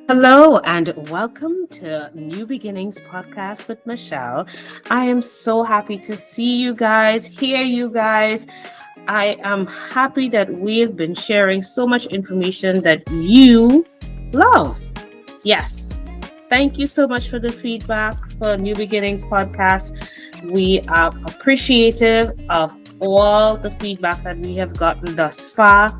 Hello and welcome to New Beginnings Podcast with Michelle. I am so happy to see you guys, hear you guys. I am happy that we've been sharing so much information that you love. Yes. Thank you so much for the feedback for New Beginnings Podcast. We are appreciative of all the feedback that we have gotten thus far,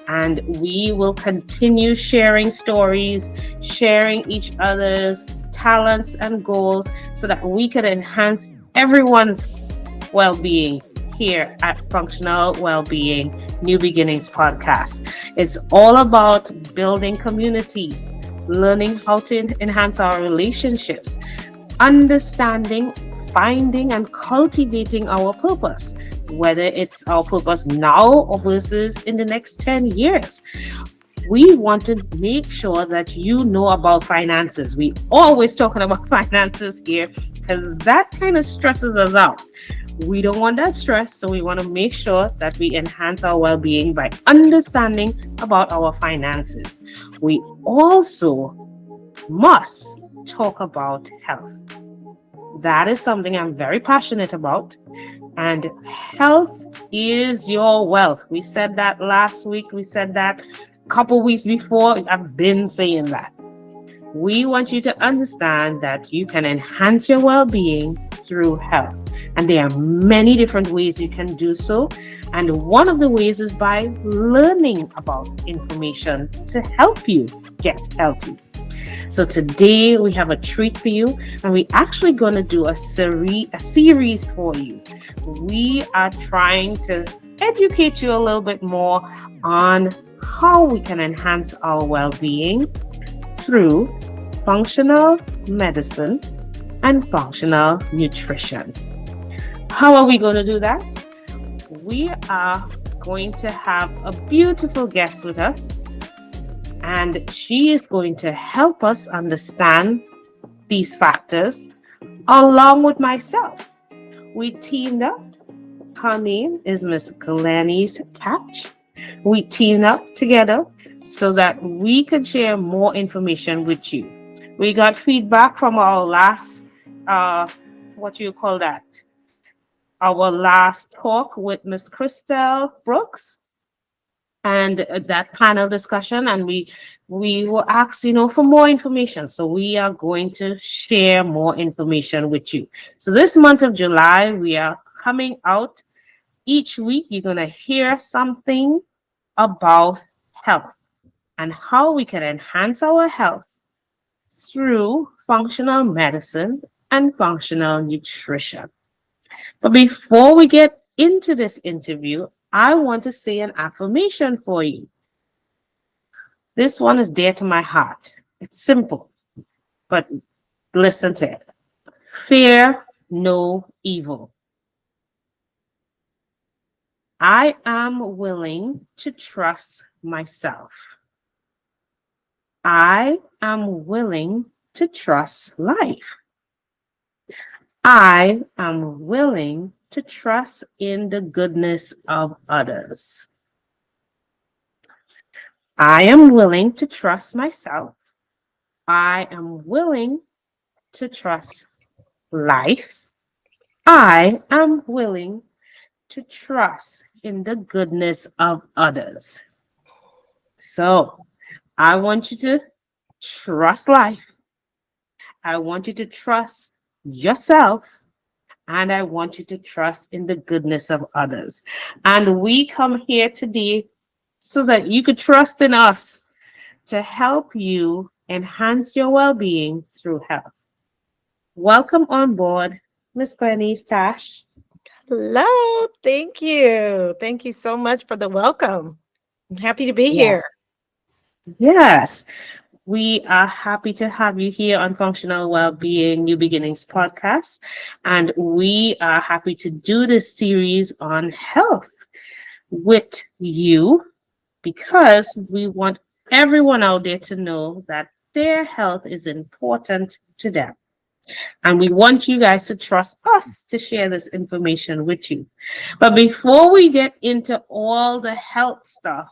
and we will continue sharing stories, sharing each other's talents and goals so that we can enhance everyone's well-being here at Functional Well-being New Beginnings Podcast. It's all about building communities, learning how to enhance our relationships, understanding, finding, and cultivating our purpose, whether it's our purpose now or versus in the next 10 years. We want to make sure that you know about finances. We always talking about finances here because that kind of stresses us out. We don't want that stress, so we want to make sure that we enhance our well-being by understanding about our finances. We also must talk about health. That is something I'm very passionate about. And health is your wealth. We said that last week. We said that a couple weeks before. I've been saying that. We want you to understand that you can enhance your well-being through health. And there are many different ways you can do so. And one of the ways is by learning about information to help you get healthy. So today we have a treat for you, and we're actually going to do a series for you. We are trying to educate you a little bit more on how we can enhance our well-being through functional medicine and functional nutrition. How are we going to do that? We are going to have a beautiful guest with us, and she is going to help us understand these factors along with myself. We teamed up. Her name is Miss Glynnis Thatch. We teamed up together so that we could share more information with you. We got feedback from our last, what do you call that? Our last talk with Miss Christelle Brooks and that panel discussion, and we were asked, for more information. So we are going to share more information with you. So this month of July, we are coming out each week. You're going to hear something about health and how we can enhance our health through functional medicine and functional nutrition. But before we get into this interview, I want to say an affirmation for you. This one is dear to my heart. It's simple, but listen to it. Fear no evil. I am willing to trust myself. I am willing to trust life. I am willing to trust in the goodness of others. I am willing to trust myself. I am willing to trust life. I am willing to trust in the goodness of others. So I want you to trust life. I want you to trust yourself. And I want you to trust in the goodness of others. And we come here today so that you could trust in us to help you enhance your well-being through health. Welcome on board, Miss Glynnis Thatch. Hello. Thank you. Thank you so much for the welcome. I'm happy to be here. Yes. We are happy to have you here on Functional Well-being New Beginnings Podcast. And we are happy to do this series on health with you because we want everyone out there to know that their health is important to them. And we want you guys to trust us to share this information with you. But before we get into all the health stuff,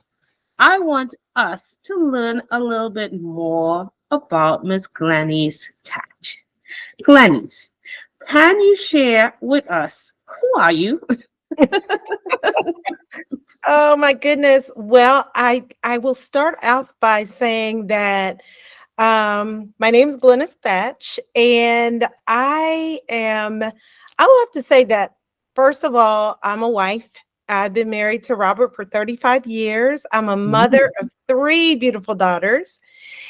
I want us to learn a little bit more about Miss Glynnis Thatch. Glynnis, can you share with us who are you? Oh my goodness. Well, I will start off by saying that my name is Glynnis Thatch, and I will have to say that first of all, I'm a wife. I've been married to Robert for 35 years. I'm a mother of three beautiful daughters,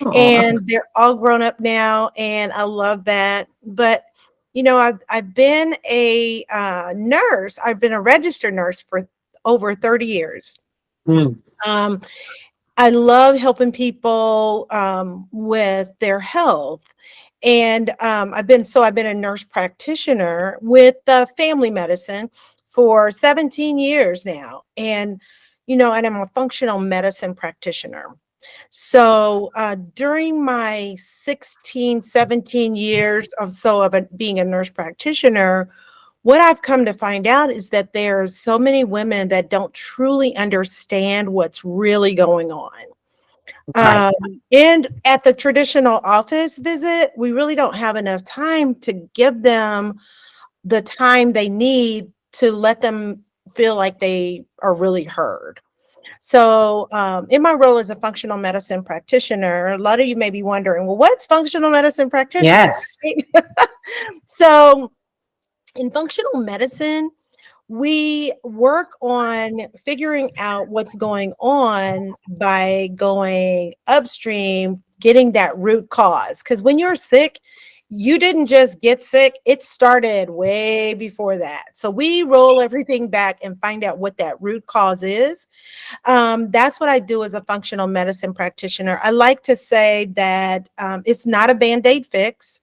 Aw, and they're all grown up now, and I love that. But I've been a nurse. I've been a registered nurse for over 30 years. mm, Um, I love helping people with their health. And I've been a nurse practitioner with family medicine for 17 years now. And I'm a functional medicine practitioner. So during my 16, 17 years of being a nurse practitioner, what I've come to find out is that there's so many women that don't truly understand what's really going on. right. And at the traditional office visit, we really don't have enough time to give them the time they need to let them feel like they are really heard. So, in my role as a functional medicine practitioner, a lot of you may be wondering, well, what's functional medicine practitioner? Yes. So, in functional medicine, we work on figuring out what's going on by going upstream, getting that root cause. Because when you're sick, you didn't just get sick, it started way before that. So we roll everything back and find out what that root cause is. That's what I do as a functional medicine practitioner. I like to say that it's not a band aid fix.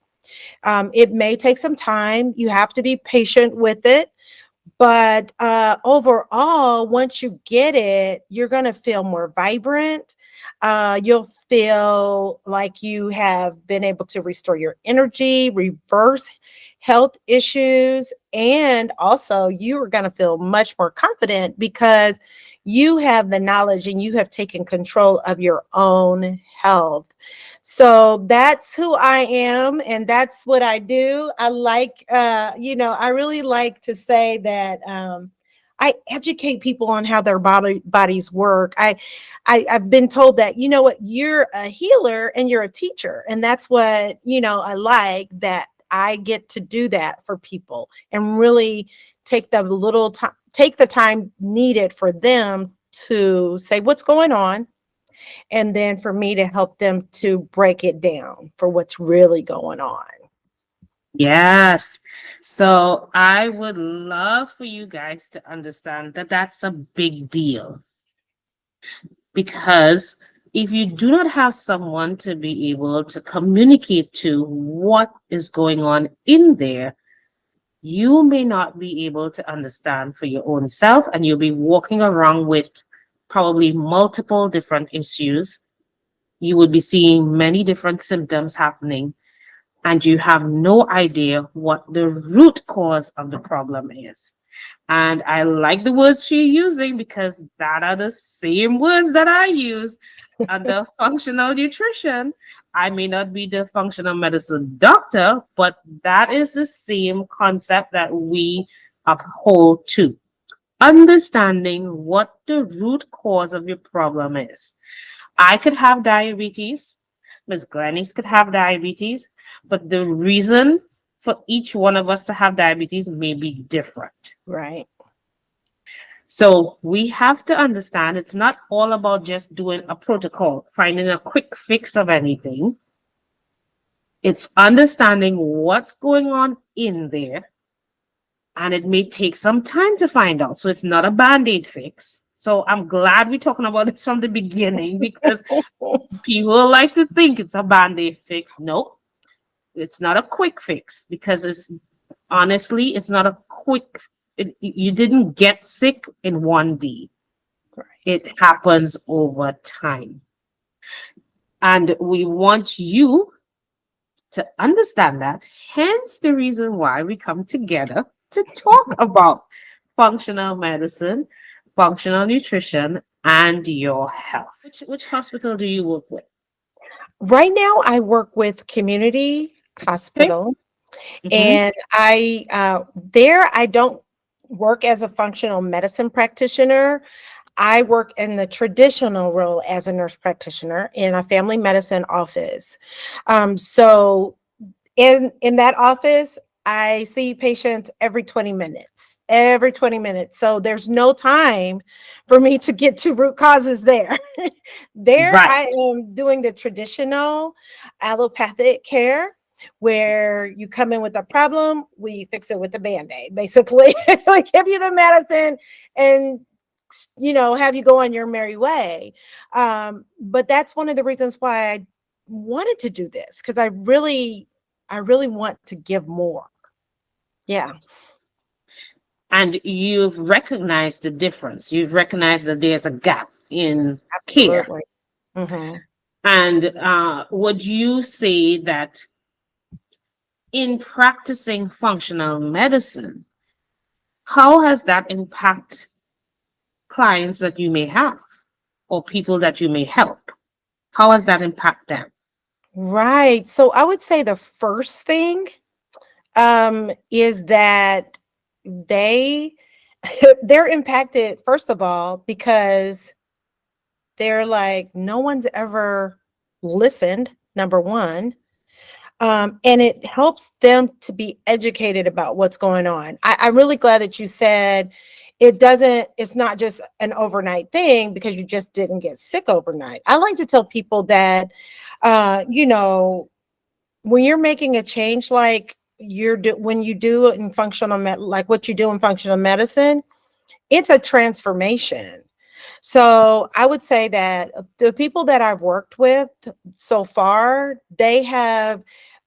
It may take some time. You have to be patient with it. But overall, once you get it, you're going to feel more vibrant. You'll feel like you have been able to restore your energy, reverse health issues, and also you are going to feel much more confident because you have the knowledge and you have taken control of your own health. So that's who I am, and that's what I do. I really like to say that I educate people on how their bodies work. I've been told that, you know what, you're a healer and you're a teacher, and that's what I like, that I get to do that for people and really take the time needed for them to say what's going on, and then for me to help them to break it down for what's really going on. Yes. So I would love for you guys to understand that that's a big deal, because if you do not have someone to be able to communicate to what is going on in there, you may not be able to understand for your own self, and you'll be walking around with probably multiple different issues. You would be seeing many different symptoms happening, and you have no idea what the root cause of the problem is. And I like the words she's using because that are the same words that I use under functional nutrition. I may not be the functional medicine doctor, but that is the same concept that we uphold to. Understanding what the root cause of your problem is. I could have diabetes. Miss Glennis could have diabetes, but the reason for each one of us to have diabetes may be different. Right. So we have to understand it's not all about just doing a protocol, finding a quick fix of anything. It's understanding what's going on in there, and it may take some time to find out. So it's not a band-aid fix. So I'm glad we're talking about this from the beginning, because people like to think it's a band-aid fix. No, it's not a quick fix, because it's not a quick, you didn't get sick in one day. Right. It happens over time. And we want you to understand that. Hence the reason why we come together to talk about functional medicine, functional nutrition, and your health. Which hospital do you work with? Right now, I work with community Okay. hospital, Mm-hmm. and I don't work as a functional medicine practitioner. I work in the traditional role as a nurse practitioner in a family medicine office. So in that office, I see patients every 20 minutes. So there's no time for me to get to root causes there. There I Right. am doing the traditional allopathic care where you come in with a problem, we fix it with a band-aid, basically. We give you the medicine and have you go on your merry way. But that's one of the reasons why I wanted to do this, because I really want to give more. Yeah, And you've recognized the difference. You've recognized that there's a gap in care. absolutely. Hmm. And would you say that in practicing functional medicine, how has that impact clients that you may have or people that you may help? How has that impact them? Right. So I would say the first thing is that they they're impacted first of all because they're like no one's ever listened. Number one. And it helps them to be educated about what's going on. I'm really glad that you said it's not just an overnight thing because you just didn't get sick overnight. I like to tell people that, uh, you know, when you're making a change, like when you do it in like what you do in functional medicine, it's a transformation. So I would say that the people that I've worked with so far, they have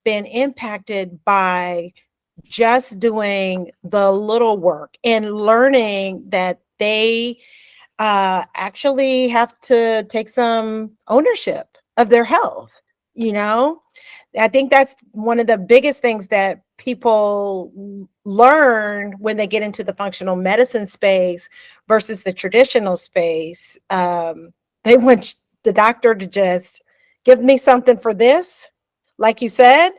been impacted by just doing the little work and learning that they actually have to take some ownership of their health. You know, I think that's one of the biggest things that people learn when they get into the functional medicine space versus the traditional space. They want the doctor to just give me something for this, like you said,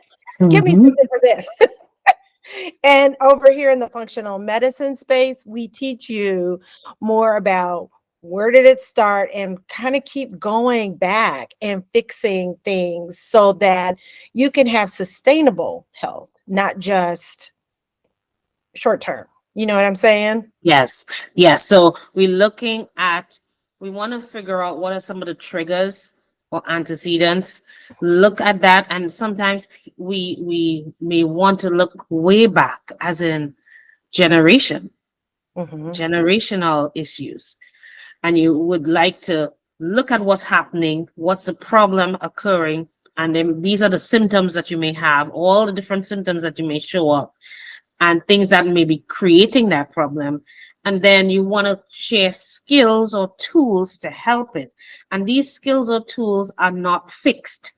give me Mm-hmm. something for this. And over here in the functional medicine space, we teach you more about where did it start and kind of keep going back and fixing things so that you can have sustainable health, not just short term. You know what I'm saying? Yes, yes. So we want to figure out what are some of the triggers or antecedents. Look at that, and sometimes we may want to look way back, as in generation, Hmm. generational issues, and you would like to look at what's happening, what's the problem occurring, and then these are the symptoms that you may have, all the different symptoms that you may show up and things that may be creating that problem. And then you want to share skills or tools to help it. And these skills or tools are not fixed,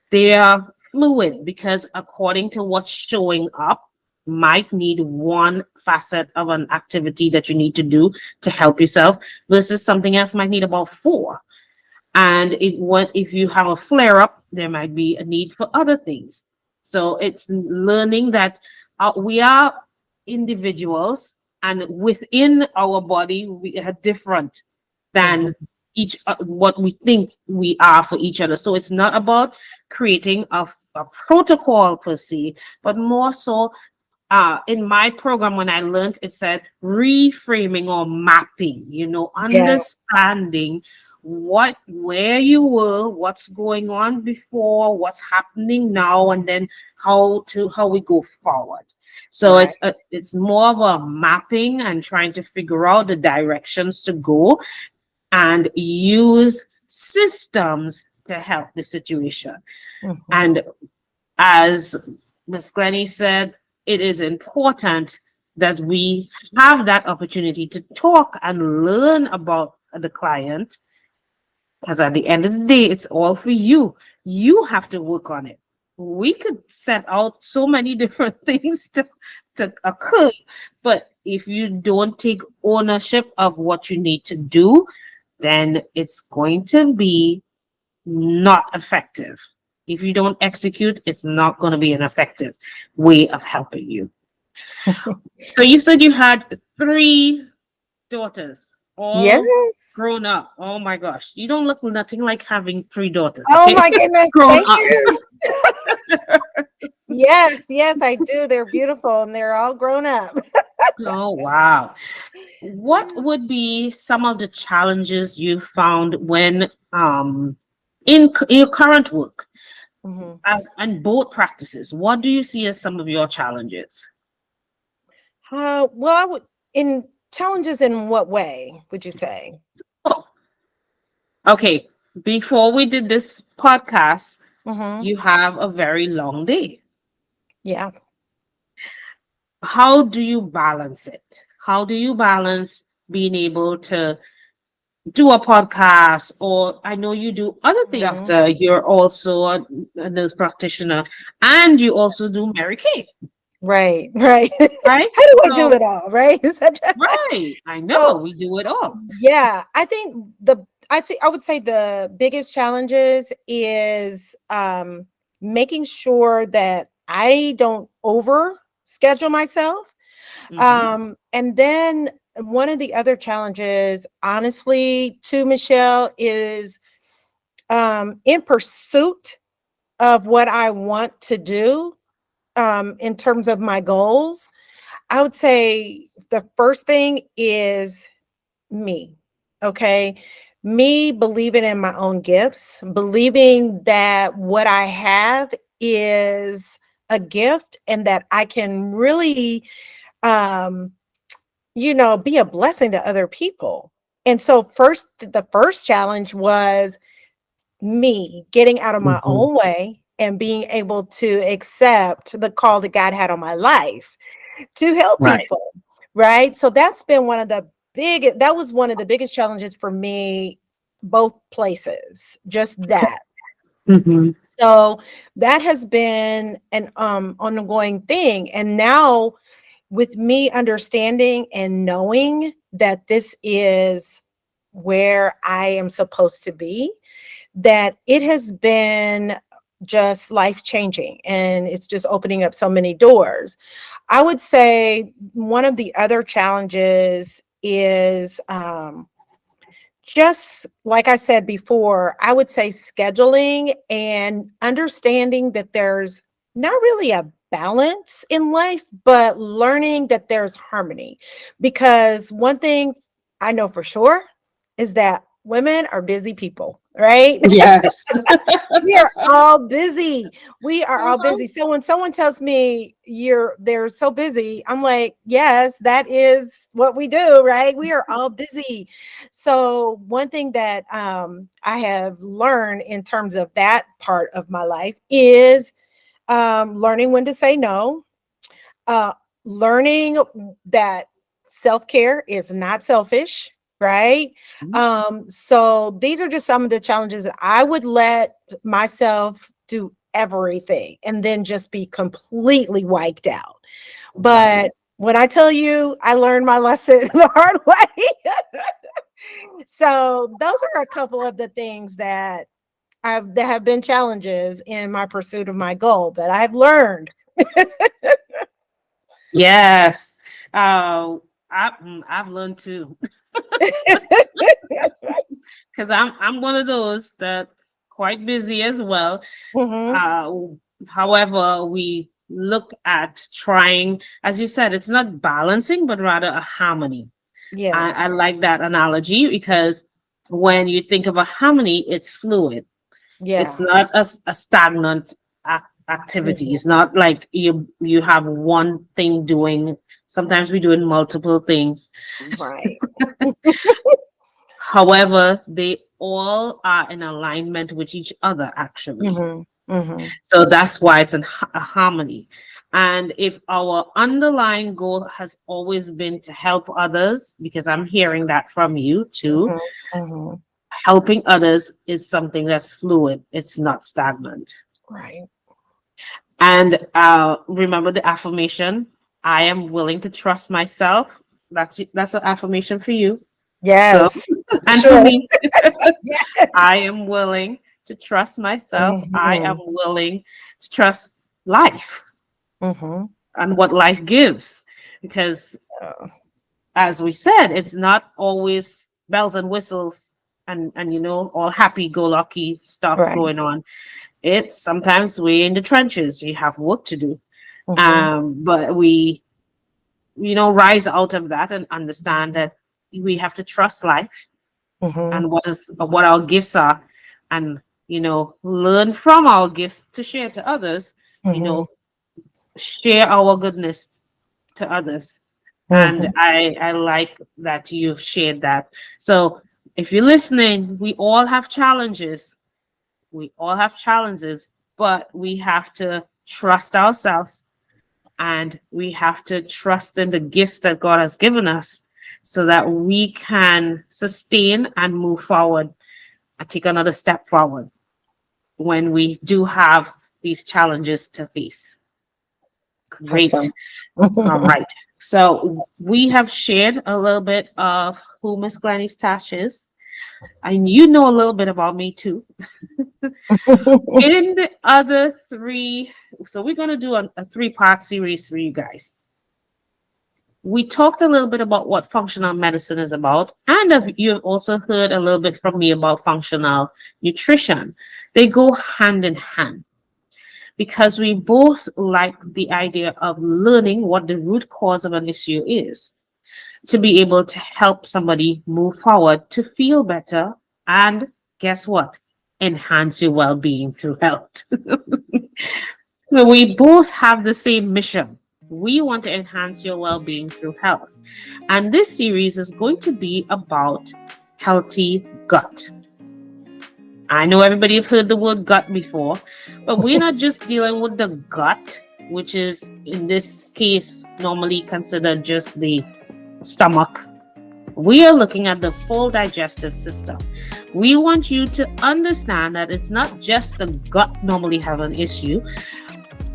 they are fluid because according to what's showing up, might need one facet of an activity that you need to do to help yourself versus something else might need about four. And if you have a flare up, there might be a need for other things. So it's learning that we are individuals, and within our body, we are different than Hmm. each what we think we are for each other. So it's not about creating a protocol per se, but more so in my program when I learned, it said reframing or mapping, Yeah, understanding where you were, what's going on before, what's happening now, and then how we go forward. So right. it's more of a mapping and trying to figure out the directions to go and use systems to help the situation. Hmm. And as Ms. Glennie said, it is important that we have that opportunity to talk and learn about the client, because at the end of the day, it's all for you. You have to work on it. We could set out so many different things to occur, but if you don't take ownership of what you need to do, then it's going to be not effective. If you don't execute, it's not going to be an effective way of helping you. So you said you had three daughters, all Yes. grown up. Oh my gosh. You don't look nothing like having three daughters, Oh okay? my goodness. Grown Thank up. you. Yes, yes, I do. They're beautiful and they're all grown up. Oh, wow. What would be some of the challenges you found when in your current work Mhm. as and both practices? What do you see as some of your challenges? Well, I would in challenges in what way would you say? Oh, okay. Before we did this podcast, Hmm. you have a very long day. Yeah. How do you balance it? How do you balance being able to do a podcast? Or I know you do other things Mhm. after you're also a nurse practitioner and you also do Mary Kay, Right, right. right? How do I do So, it all? Right? right. I know So we do it all. yeah, I think I would say the biggest challenges is making sure that I don't over schedule myself. Hmm. And then one of the other challenges, honestly, to Michelle, is in pursuit of what I want to do in terms of my goals. I would say the first thing is me. Okay. Me believing in my own gifts, believing that what I have is a gift and that I can really, um, be a blessing to other people. And so, the first challenge was me getting out of my Hmm. own way and being able to accept the call that God had on my life to help Right. people, right? So that was one of the biggest challenges for me, both places, just that. Hmm. So that has been an ongoing thing. And now with me understanding and knowing that this is where I am supposed to be, that it has been just life changing and it's just opening up so many doors. I would say one of the other challenges is just like I said before, I would say scheduling and understanding that there's not really a balance in life, but learning that there's harmony. Because one thing I know for sure is that women are busy people, right? Yes. We are all busy. We are all Uh-huh. busy. So when someone tells me they're so busy, I'm like, yes, that is what we do, right? We are all busy. So one thing that I have learned in terms of that part of my life is learning when to say no, uh, learning that self-care is not selfish, right? So these are just some of the challenges that I would let myself do everything and then just be completely wiped out. Right. But when I tell you I learned my lesson the hard way, so those are a couple of the things that have been challenges in my pursuit of my goal that I've learned. Yes. I've learned too. Because I'm one of those that's quite busy as well. Mhm. Uh, However, we look at trying, as you said, it's not balancing, but rather a harmony. Yeah. I like that analogy because when you think of a harmony, it's fluid. It's Yeah. not a stagnant activity. Mhm. It's not like you have one thing doing. Sometimes we're doing multiple things. Right. However, they all are in alignment with each other, actually. Mhm. Mhm. So that's why it's a harmony. And if our underlying goal has always been to help others, because I'm hearing that from you too, Mhm. Mhm. helping others is something that's fluid, it's not stagnant. Right. And remember the affirmation, I am willing to trust myself. That's an affirmation for you. So, Yes, for and for sure. me, I Yes. am willing to trust myself. I am Mhm. willing to trust life Mhm. and what life gives. Because Oh, as we said, it's not always bells and whistles and all happy-go-lucky stuff right. going on. It's sometimes we're in the trenches. You have work to do. Mhm. But we rise out of that and understand that we have to trust life Mhm. and what our gifts are, and learn from our gifts to share to others, you Mhm. know share our goodness to others. And Mhm. I like that you've shared that. So if you're listening, we all have challenges, but we have to trust ourselves, and we have to trust in the gifts that God has given us, so that we can sustain and move forward and take another step forward when we do have these challenges to face. Great. Awesome. All right. So we have shared a little bit of who Miss Glynnis Thatch is, and you know a little bit about me too. In the other three, so we're going to do a three-part series for you guys. We talked a little bit about what functional medicine is about, and you've also heard a little bit from me about functional nutrition. They go hand in hand because we both like the idea of learning what the root cause of an issue is, to be able to help somebody move forward to feel better, and guess what? Enhance your well-being through health. So we both have the same mission. We want to enhance your well-being through health. And this series is going to be about healthy gut. I know everybody have heard the word gut before, but we're not just dealing with the gut, which is in this case normally considered just the stomach. We are looking at the full digestive system. We want you to understand that it's not just the gut normally have an issue.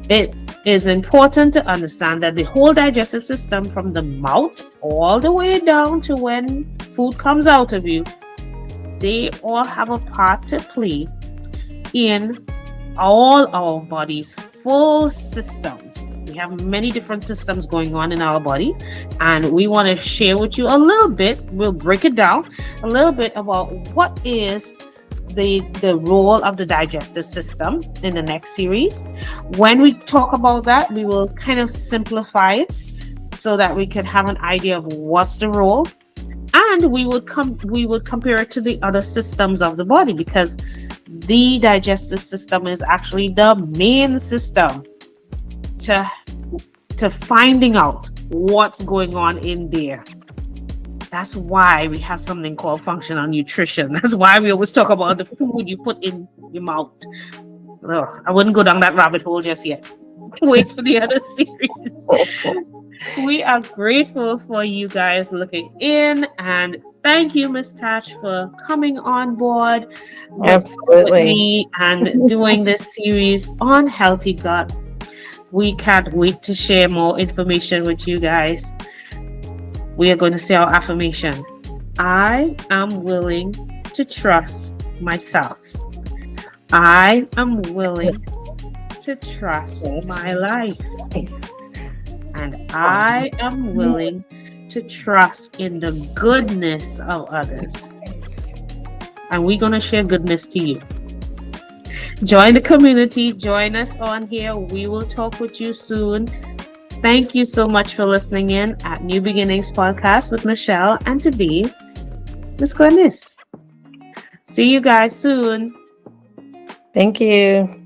It is important to understand that the whole digestive system, from the mouth all the way down to when food comes out of you, they all have a part to play in all our body's full systems. We have many different systems going on in our body, and we want to share with you a little bit. We'll break it down a little bit about what is the role of the digestive system in the next series. When we talk about that, we will kind of simplify it so that we can have an idea of what's the role, and we would compare it to the other systems of the body, because the digestive system is actually the main system to finding out what's going on in there. That's why we have something called functional nutrition. That's why we always talk about the food you put in your mouth. Ugh, I wouldn't go down that rabbit hole just yet. Wait for the other series. We are grateful for you guys looking in, and thank you, Miss Thatch, for coming on board with Absolutely. me and doing this series on healthy gut. We can't wait to share more information with you guys. We are going to say our affirmation. I am willing to trust myself. I am willing to trust my life. And I am willing to trust in the goodness of others. And we're going to share goodness to you. Join the community. Join us on here. We will talk with you soon. Thank you so much for listening in at New Beginnings Podcast with Michelle, and today, Miss Glynnis. See you guys soon. Thank you.